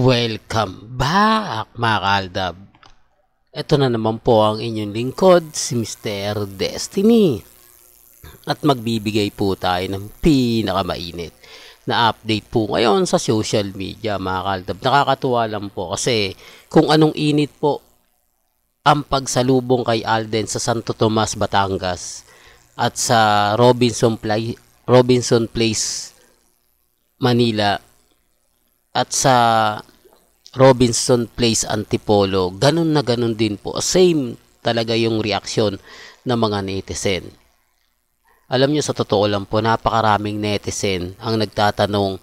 Welcome back mga kaaldab. Ito na naman po ang inyong lingkod, si Mr. Destiny. At magbibigay po tayo ng pinakamainit na update po ngayon sa social media mga kaaldab. Nakakatuwa lang po kasi kung anong init po ang pagsalubong kay Alden sa Santo Tomas, Batangas at sa Robinson Place, Manila at sa Robinson Place, Antipolo, ganun na ganun din po. Same talaga yung reaksyon ng mga netizen. Alam nyo, sa totoo lang po, napakaraming netizen ang nagtatanong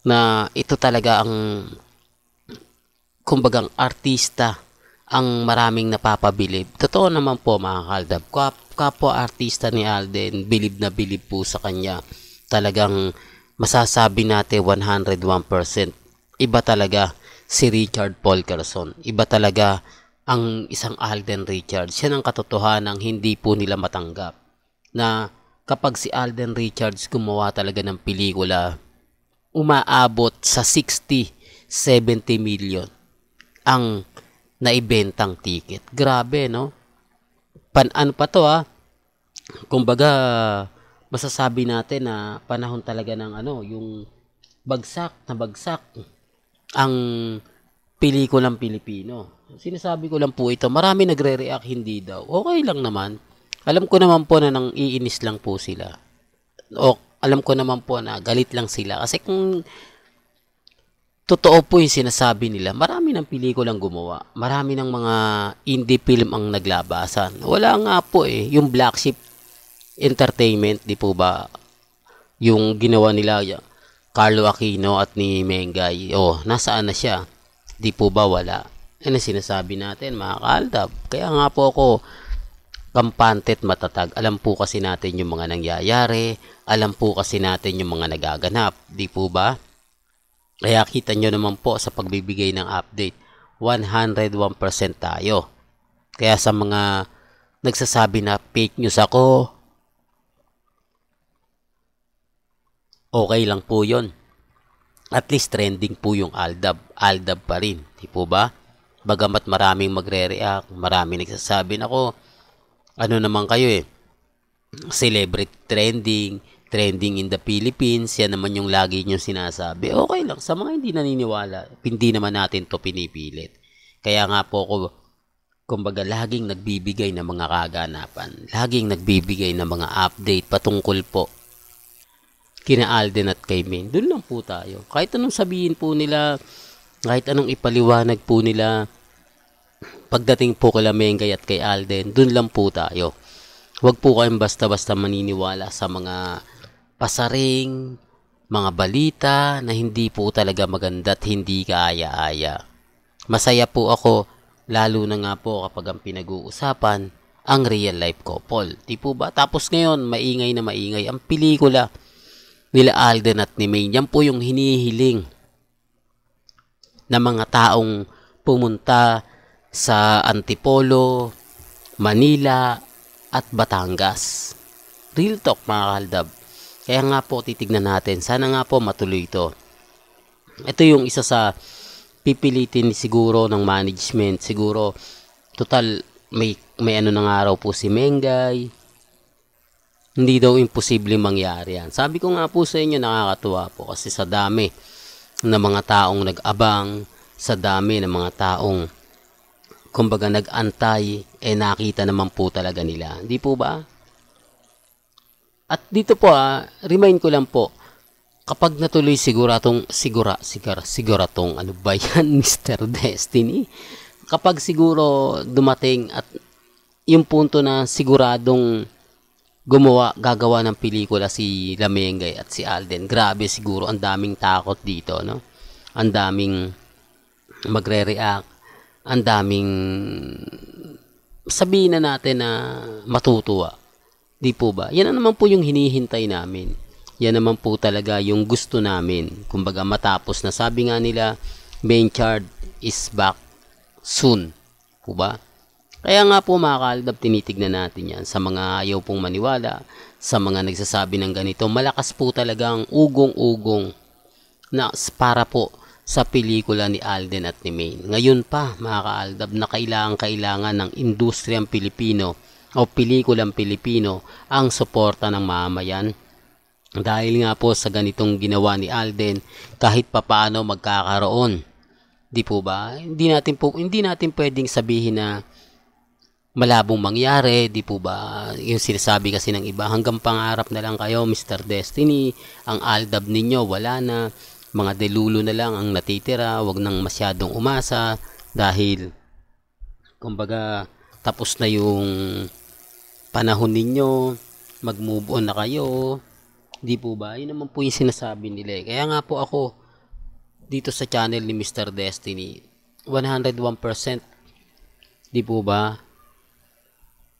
na ito talaga ang kumbagang artista ang maraming napapabilib. Totoo naman po mga kaaldab, kapwa artista ni Alden, bilib na bilib po sa kanya. Talagang masasabi natin 101%. Iba talaga si Richard Paul Quezon. Iba talaga ang isang Alden Richards. Yan ang katotohanan hindi po nila matanggap. Na kapag si Alden Richards gumawa talaga ng pelikula, umaabot sa 60-70 million ang naibentang ticket. Grabe, no? Ano pa to kumbaga, masasabi natin na panahon talaga ng yung bagsak ang pelikulang Pilipino. Sinasabi ko lang po ito, marami nagre-react, hindi daw. Okay lang naman. Alam ko naman po na nang iinis lang po sila. O alam ko naman po na galit lang sila. Kasi kung totoo po yung sinasabi nila, marami ng pelikulang gumawa. Marami ng mga indie film ang naglabasan. Wala nga po yung Black Sheep Entertainment, di po ba? Yung ginawa nila Carlo Aquino at ni Mengay. Nasaan na siya? Di po ba wala? Yan ang sinasabi natin mga kaaldab. Kaya nga po ako kampante at matatag. Alam po kasi natin yung mga nangyayari. Alam po kasi natin yung mga nagaganap. Di po ba? Kaya kita nyo naman po sa pagbibigay ng update. 101% tayo. Kaya sa mga nagsasabi na fake news ako, okay lang po yun. At least trending po yung Aldab. Aldab pa rin. Di po ba? Bagamat maraming magre-react, maraming nagsasabi na ano naman kayo celebrity trending in the Philippines, yan naman yung lagi nyo sinasabi. Okay lang, sa mga hindi naniniwala, hindi naman natin to pinipilit. Kaya nga po ako, kumbaga, laging nagbibigay ng mga kaganapan, laging nagbibigay ng mga update patungkol po kina Alden at kay Maine. Doon lang po tayo. Kahit anong sabihin po nila, kahit anong ipaliwanag po nila, pagdating po kay Mengay at kay Alden, doon lang po tayo. Huwag po kayong basta-basta maniniwala sa mga pasaring, mga balita na hindi po talaga maganda at hindi kaaya-aya. Masaya po ako, lalo na nga po kapag ang pinag-uusapan, ang real life couple. Di po ba? Tapos ngayon, maingay na maingay ang pelikula nila Alden at ni Maine. Yan po yung hinihiling na mga taong pumunta sa Antipolo, Manila at Batangas. Real talk mga kaaldab. Kaya nga po titignan natin. Sana nga po matuloy ito. Ito yung isa sa pipilitin siguro ng management. Siguro total may na nga raw po si Mengay. Hindi daw imposible mangyari yan. Sabi ko nga po sa inyo, nakakatuwa po kasi sa dami ng mga taong nag-abang, sa dami ng mga taong kumbaga nag-antay, nakita naman po talaga nila. Hindi po ba? At dito po remind ko lang po, kapag natuloy siguratong ano ba yan, Mr. Destiny? Kapag siguro dumating at yung punto na siguradong gagawa ng pelikula si Lamengay at si Alden, grabe siguro, ang daming takot dito, no? Ang daming magre-react, ang daming sabihin na natin na matutuwa. Di po ba? Yan naman po yung hinihintay namin. Yan naman po talaga yung gusto namin. Kumbaga matapos na, sabi nga nila, Benchard is back soon. Po ba? Kaya nga po mga kaaldab, tinitignan natin yan. Sa mga ayaw pong maniwala, sa mga nagsasabi ng ganito, malakas po talagang ugong-ugong na para po sa pelikula ni Alden at ni Maine. Ngayon pa mga kaaldab na kailangan ng industriyang Pilipino o pelikulang Pilipino ang suporta ng mamamayan. Dahil nga po sa ganitong ginawa ni Alden, kahit papaano magkakaroon. Di po ba? Hindi natin pwedeng sabihin na malabong mangyari, di po ba? Yung sinasabi kasi ng iba, hanggang pangarap na lang kayo, Mr. Destiny. Ang aldab ninyo, wala na. Mga delulo na lang ang natitira, wag nang masyadong umasa dahil kumbaga tapos na yung panahon ninyo, mag-move on na kayo. Di po ba? Yun naman po yung sinasabi nila. Kaya nga po ako dito sa channel ni Mr. Destiny, 101%, di po ba,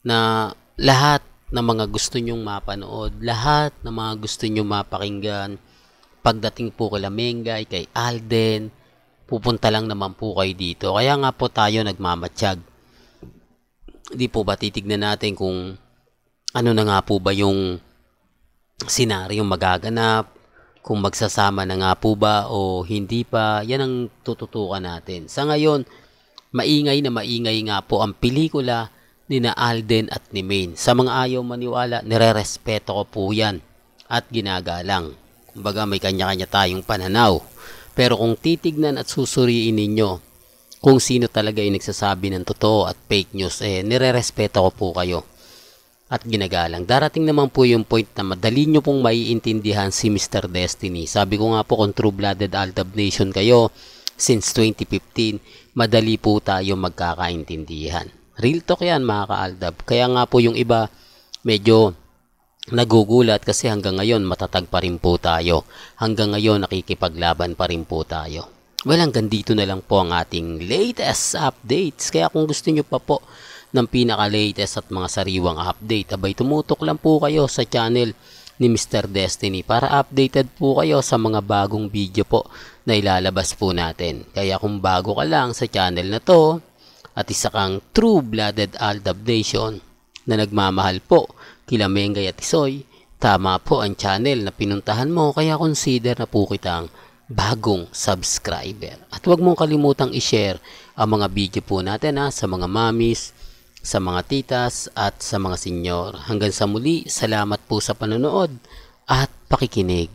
na lahat ng mga gusto nyong mapanood, lahat ng mga gusto nyong mapakinggan, pagdating po kay Mengay, kay Alden, pupunta lang naman po kayo dito. Kaya nga po tayo nagmamatsyag. Di po ba titignan natin kung ano na nga po ba yung senaryong magaganap, kung magsasama na nga po ba o hindi pa, yan ang tututukan natin. Sa ngayon, maingay nga po ang pelikula ni na Alden at ni Maine. Sa mga ayaw maniwala, nirerespeto ko po yan at ginagalang. Kumbaga may kanya-kanya tayong pananaw. Pero kung titignan at susuriin ninyo kung sino talaga yung nagsasabi ng totoo at fake news, nirerespeto ko po kayo at ginagalang. Darating naman po yung point na madali nyo pong maiintindihan si Mr. Destiny. Sabi ko nga po kung true-blooded Aldab Nation kayo since 2015, madali po tayo magkakaintindihan. Real talk yan mga ka-Aldab. Kaya nga po yung iba medyo nagugulat kasi hanggang ngayon matatag pa rin po tayo. Hanggang ngayon nakikipaglaban pa rin po tayo. Well, hanggang dito na lang po ang ating latest updates. Kaya kung gusto nyo pa po ng pinaka-latest at mga sariwang update, abay tumutok lang po kayo sa channel ni Mr. Destiny para updated po kayo sa mga bagong video po na ilalabas po natin. Kaya kung bago ka lang sa channel na to at isa kang true-blooded Aldab Nation na nagmamahal po kila Mengay at Isoy, tama po ang channel na pinuntahan mo, kaya consider na po kitang bagong subscriber. At huwag mong kalimutang i-share ang mga video po natin sa mga mamis, sa mga titas at sa mga senyor. Hanggang sa muli, salamat po sa panonood at pakikinig.